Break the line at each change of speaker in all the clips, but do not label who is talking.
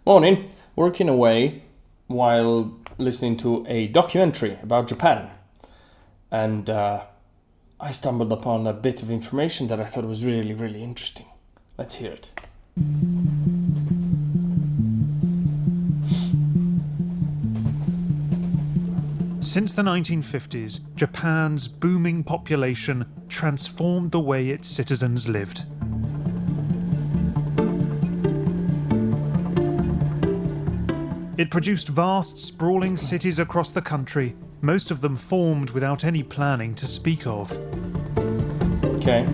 Morning. Working away while listening to a documentary about Japan. And I stumbled upon a bit of information that I thought was really, really interesting. Let's hear it.
Since the 1950s, Japan's booming population transformed the way its citizens lived. It produced vast, sprawling cities across the country, most of them formed without any planning to speak of.
Okay.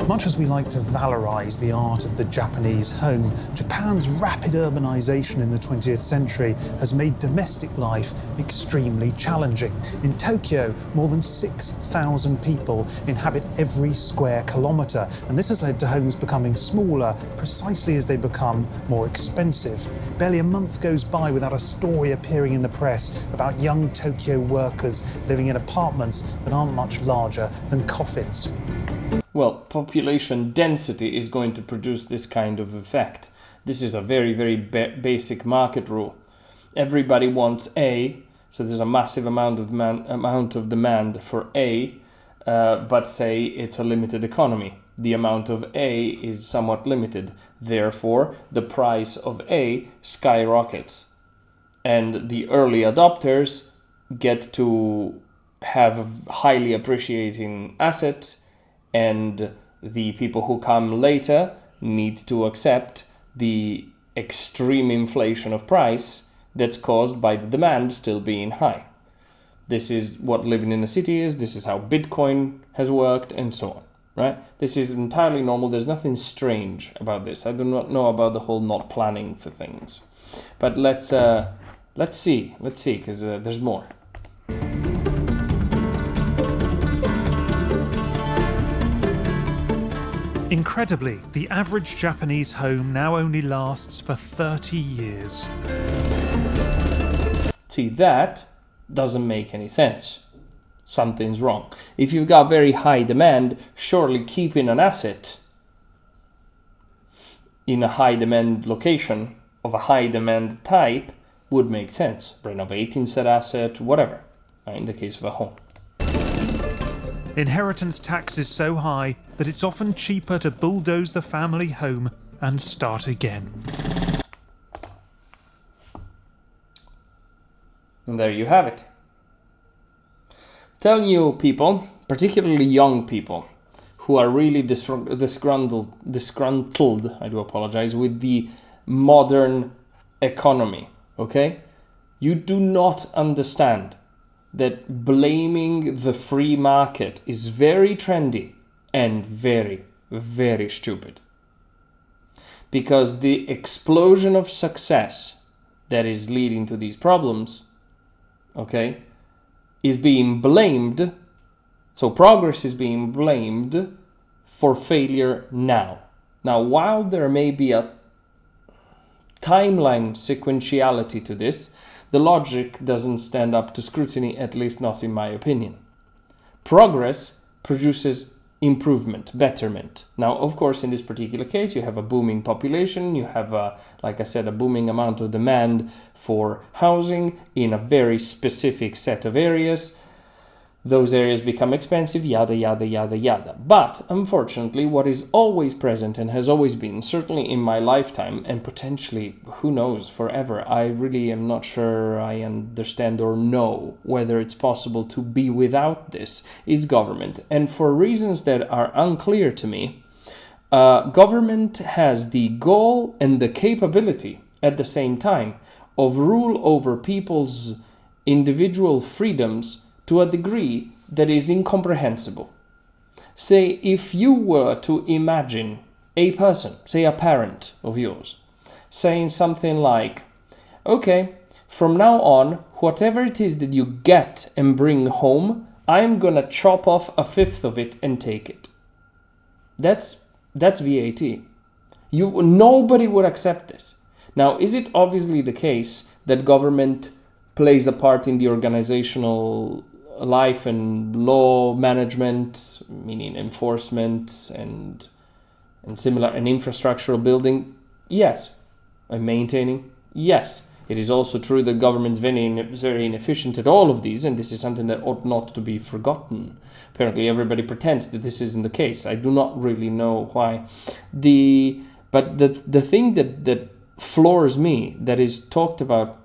Much as we like to valorise the art of the Japanese home, Japan's rapid urbanisation in the 20th century has made domestic life extremely challenging. In Tokyo, more than 6,000 people inhabit every square kilometre, and this has led to homes becoming smaller precisely as they become more expensive. Barely a month goes by without a story appearing in the press about young Tokyo workers living in apartments that aren't much larger than coffins.
Well, population density is going to produce this kind of effect. This is a very, very basic market rule. Everybody wants A, so there's a massive amount of demand for A, but say it's a limited economy. The amount of A is somewhat limited. Therefore, the price of A skyrockets. And the early adopters get to have a highly appreciating asset, and the people who come later need to accept the extreme inflation of price that's caused by the demand still being high. This is what living in a city is. This is how Bitcoin has worked, and so on, right? This is entirely normal. There's nothing strange about this. I do not know about the whole not planning for things. But let's see, because there's more.
Incredibly, the average Japanese home now only lasts for 30 years.
See, that doesn't make any sense. Something's wrong. If you've got very high demand, surely keeping an asset in a high demand location of a high demand type would make sense. Renovating said asset, whatever, in the case of a home.
Inheritance tax is so high that it's often cheaper to bulldoze the family home and start again.
And there you have it. Telling you people, particularly young people, who are really disgruntled, I do apologize, with the modern economy, okay? You do not understand that blaming the free market is very trendy and very, very stupid. Because the explosion of success that is leading to these problems, okay, is being blamed, so progress is being blamed for failure now. Now, while there may be a timeline sequentiality to this, the logic doesn't stand up to scrutiny, at least not in my opinion. Progress produces improvement, betterment. Now, of course, in this particular case, you have a booming population, you have, like I said, a booming amount of demand for housing in a very specific set of areas. Those areas become expensive, yada, yada, yada, yada. But, unfortunately, what is always present and has always been, certainly in my lifetime, and potentially, who knows, forever, I really am not sure I understand or know whether it's possible to be without this, is government. And for reasons that are unclear to me, government has the goal and the capability, at the same time, of rule over people's individual freedoms to a degree that is incomprehensible. Say, if you were to imagine a person, say a parent of yours, saying something like, okay, from now on, whatever it is that you get and bring home, I'm gonna chop off a fifth of it and take it. That's VAT. Nobody would accept this. Now, is it obviously the case that government plays a part in the organizational life and law management, meaning enforcement and similar, and infrastructural building? Yes. And maintaining? Yes. It is also true that government's very inefficient at all of these, and this is something that ought not to be forgotten. Apparently, everybody pretends that this isn't the case. I do not really know why. But the thing that floors me, that is talked about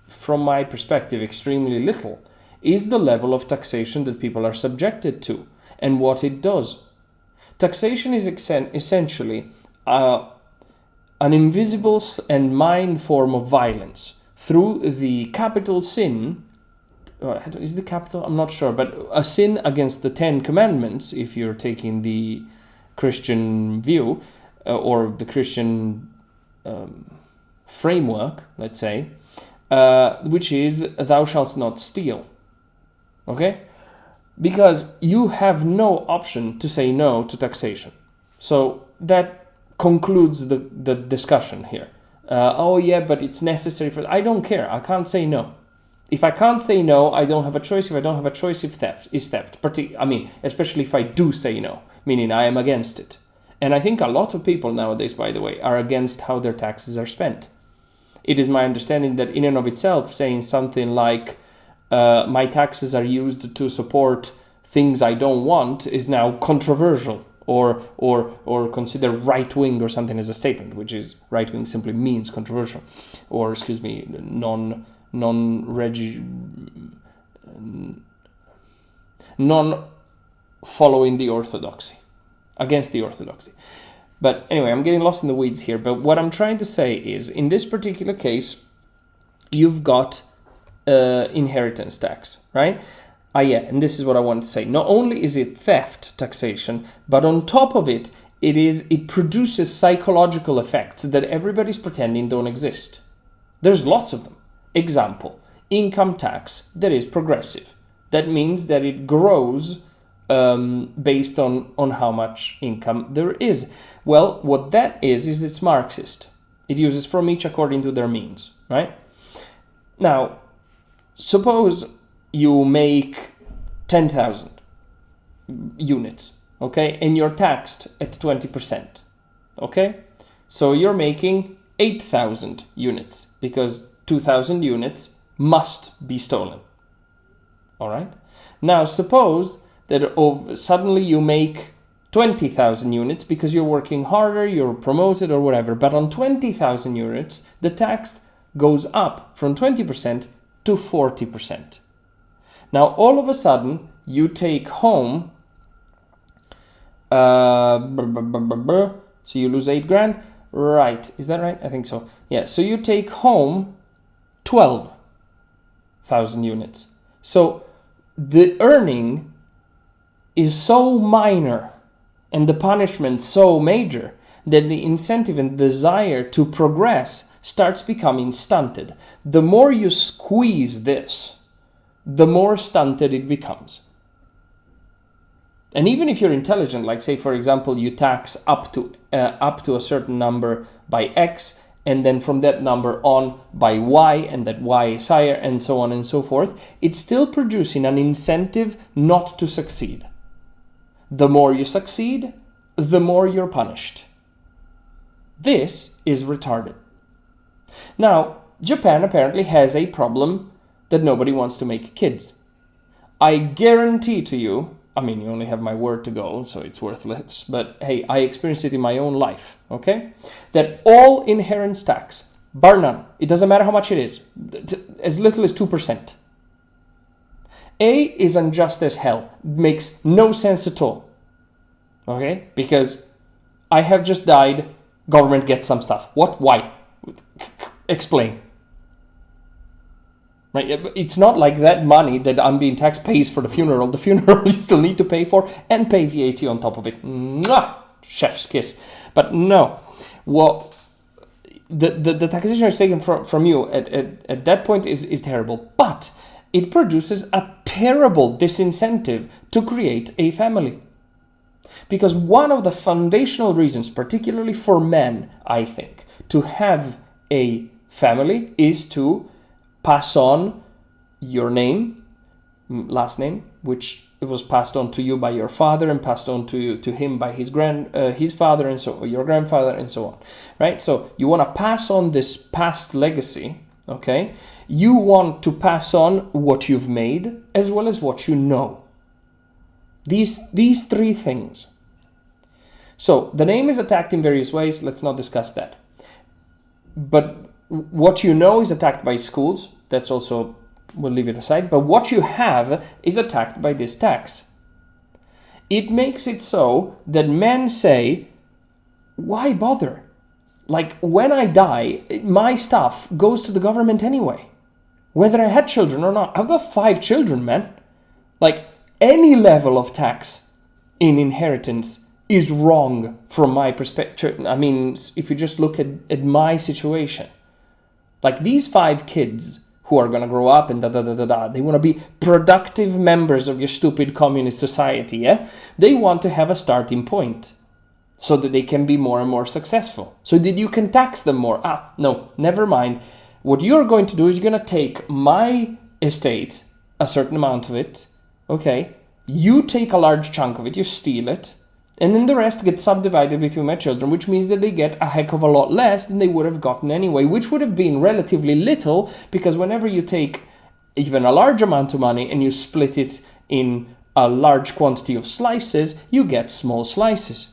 from my perspective extremely little, is the level of taxation that people are subjected to and what it does. Taxation is essentially an invisible and mild form of violence through the capital sin. Is the capital? I'm not sure, but a sin against the Ten Commandments, if you're taking the Christian view or the Christian framework, let's say, which is thou shalt not steal. Okay? Because you have no option to say no to taxation. So that concludes the discussion here. Oh yeah, but it's necessary for... I don't care. I can't say no. If I can't say no, I don't have a choice. If I don't have a choice, if theft is theft. Especially if I do say no, meaning I am against it. And I think a lot of people nowadays, by the way, are against how their taxes are spent. It is my understanding that in and of itself, saying something like, my taxes are used to support things I don't want is now controversial or considered right-wing or something as a statement, which is right-wing simply means controversial, or non following the orthodoxy, against the orthodoxy. But anyway, I'm getting lost in the weeds here. But what I'm trying to say is, in this particular case, you've got inheritance tax, right? And this is what I want to say. Not only is it theft taxation, but on top of it, it produces psychological effects that everybody's pretending don't exist. There's lots of them. Example, income tax that is progressive. That means that it grows based on how much income there is. Well, what that is it's Marxist. It uses from each according to their means, right? Now, suppose you make 10,000 units, okay? And you're taxed at 20%, okay? So you're making 8,000 units because 2,000 units must be stolen, all right? Now, suppose that suddenly you make 20,000 units because you're working harder, you're promoted or whatever, but on 20,000 units, the tax goes up from 20% to 40%. Now, all of a sudden, you take home, so you lose 8 grand, right? Is that right? I think so. Yeah, so you take home 12,000 units. So the earning is so minor and the punishment so major that the incentive and desire to progress starts becoming stunted. The more you squeeze this, the more stunted it becomes. And even if you're intelligent, like say, for example, you tax up to a certain number by X, and then from that number on by Y, and that Y is higher, and so on and so forth, it's still producing an incentive not to succeed. The more you succeed, the more you're punished. This is retarded. Now, Japan apparently has a problem that nobody wants to make kids. I guarantee to you, I mean, you only have my word to go, so it's worthless, but hey, I experienced it in my own life, okay? That all inheritance tax, bar none, it doesn't matter how much it is, as little as 2%. Is unjust as hell, makes no sense at all, okay? Because I have just died, government gets some stuff. What? Why? Explain. Right? It's not like that money that I'm being taxed pays for the funeral. The funeral you still need to pay for and pay VAT on top of it. Mwah! Chef's kiss. But no. Well, the taxation is taken from you at that point is terrible. But it produces a terrible disincentive to create a family. Because one of the foundational reasons, particularly for men, I think, to have a family is to pass on your name, last name, which it was passed on to you by your father and passed on to him by his father and so your grandfather and so on, right? So you want to pass on this past legacy, okay? You want to pass on what you've made as well as what you know. These three things. So the name is attacked in various ways. Let's not discuss that. But what you know is attacked by schools. That's also, we'll leave it aside. But what you have is attacked by this tax. It makes it so that men say, why bother? Like, when I die, my stuff goes to the government anyway. Whether I had children or not. I've got 5 children, man. Like, any level of tax in inheritance is wrong from my perspective. I mean, if you just look at my situation. Like, these 5 kids who are going to grow up and they want to be productive members of your stupid communist society, yeah? They want to have a starting point so that they can be more and more successful. So that you can tax them more. No, never mind. What you're going to do is you're going to take my estate, a certain amount of it, okay? You take a large chunk of it, you steal it, and then the rest gets subdivided between my children, which means that they get a heck of a lot less than they would have gotten anyway, which would have been relatively little, because whenever you take even a large amount of money and you split it in a large quantity of slices, you get small slices.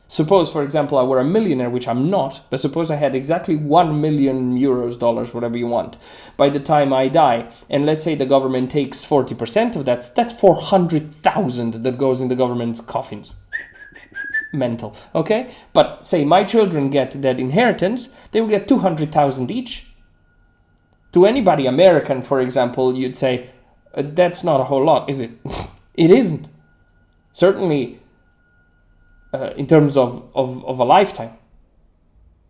Suppose, for example, I were a millionaire, which I'm not, but suppose I had exactly 1 million euros, dollars, whatever you want, by the time I die, and let's say the government takes 40% of that, that's 400,000 that goes in the government's coffins. Mental, okay? But say my children get that inheritance, they will get 200,000 each. To anybody American, for example, you'd say, that's not a whole lot, is it? It isn't. Certainly, in terms of a lifetime,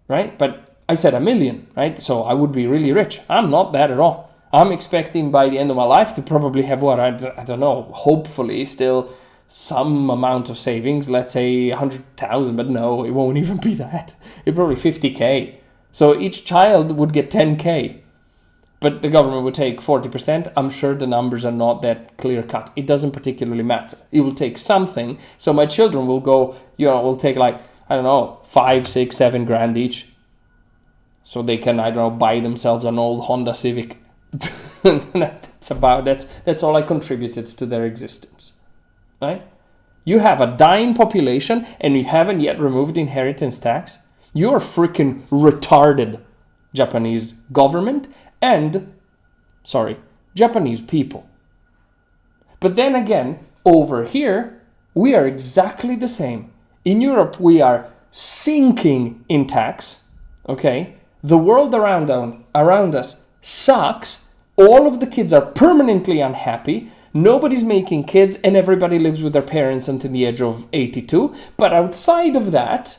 right? But I said 1 million, right? So I would be really rich. I'm not that at all. I'm expecting by the end of my life to probably have what, I don't know, hopefully still some amount of savings, let's say 100,000, but no, it won't even be that. It's probably 50K. So each child would get 10K. But the government would take 40%. I'm sure the numbers are not that clear cut. It doesn't particularly matter. It will take something. So my children will go, will take like, I don't know, 5, 6, 7 grand each. So they can, I don't know, buy themselves an old Honda Civic. That's all I contributed to their existence. Right? You have a dying population and you haven't yet removed inheritance tax. You're freaking retarded, Japanese government and, Japanese people. But then again, over here, we are exactly the same. In Europe, we are sinking in tax, okay? The world around us sucks. All of the kids are permanently unhappy. Nobody's making kids and everybody lives with their parents until the age of 82. But outside of that,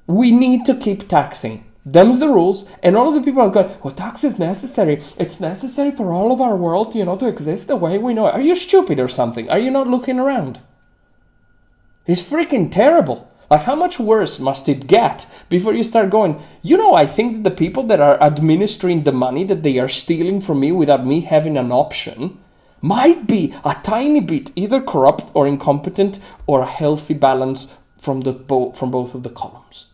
we need to keep taxing. Them's the rules, and all of the people are going, well, tax is necessary. It's necessary for all of our world, to exist the way we know it. Are you stupid or something? Are you not looking around? It's freaking terrible. Like, how much worse must it get before you start going, I think that the people that are administering the money that they are stealing from me without me having an option might be a tiny bit either corrupt or incompetent or a healthy balance from both of the columns.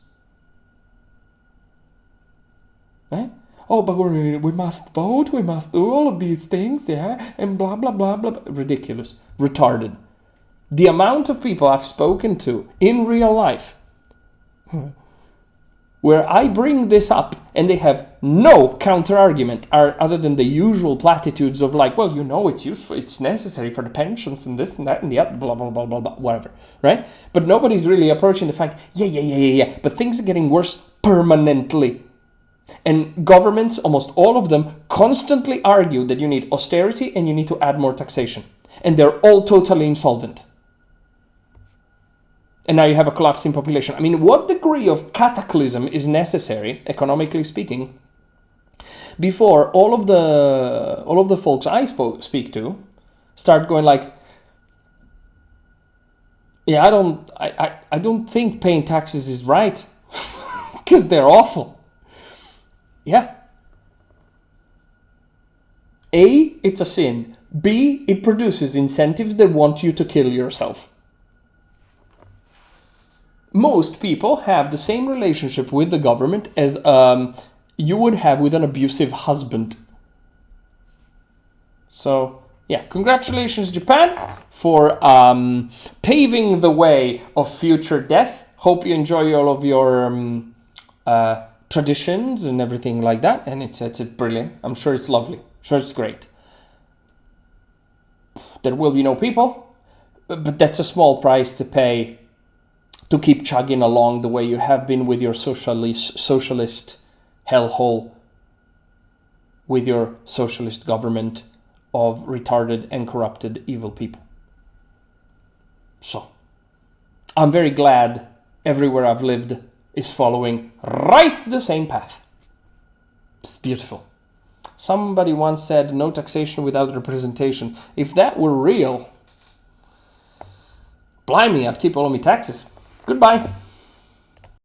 Right? Oh, but we must vote, we must do all of these things, yeah, and blah, blah, blah, blah. Ridiculous. Retarded. The amount of people I've spoken to in real life where I bring this up and they have no counter-argument other than the usual platitudes of like, well, it's useful, it's necessary for the pensions and this and that and the other, blah, blah, blah, blah, blah, whatever, right? But nobody's really approaching the fact, yeah, but things are getting worse permanently. And governments, almost all of them, constantly argue that you need austerity and you need to add more taxation. And they're all totally insolvent. And now you have a collapsing population. I mean, what degree of cataclysm is necessary, economically speaking, before all of the folks I speak to start going like, yeah, I don't think paying taxes is right because they're awful. Yeah. A, it's a sin. B, it produces incentives that want you to kill yourself. Most people have the same relationship with the government as you would have with an abusive husband. So, yeah, congratulations, Japan, for paving the way of future death. Hope you enjoy all of your traditions and everything like that. And it's brilliant. I'm sure it's lovely. I'm sure it's great. There will be no people, but that's a small price to pay to keep chugging along the way you have been with your socialist hellhole, with your socialist government of retarded and corrupted evil people. So, I'm very glad everywhere I've lived is following right the same path. It's beautiful. Somebody once said, no taxation without representation. If that were real, blimey, I'd keep all of my taxes. Goodbye.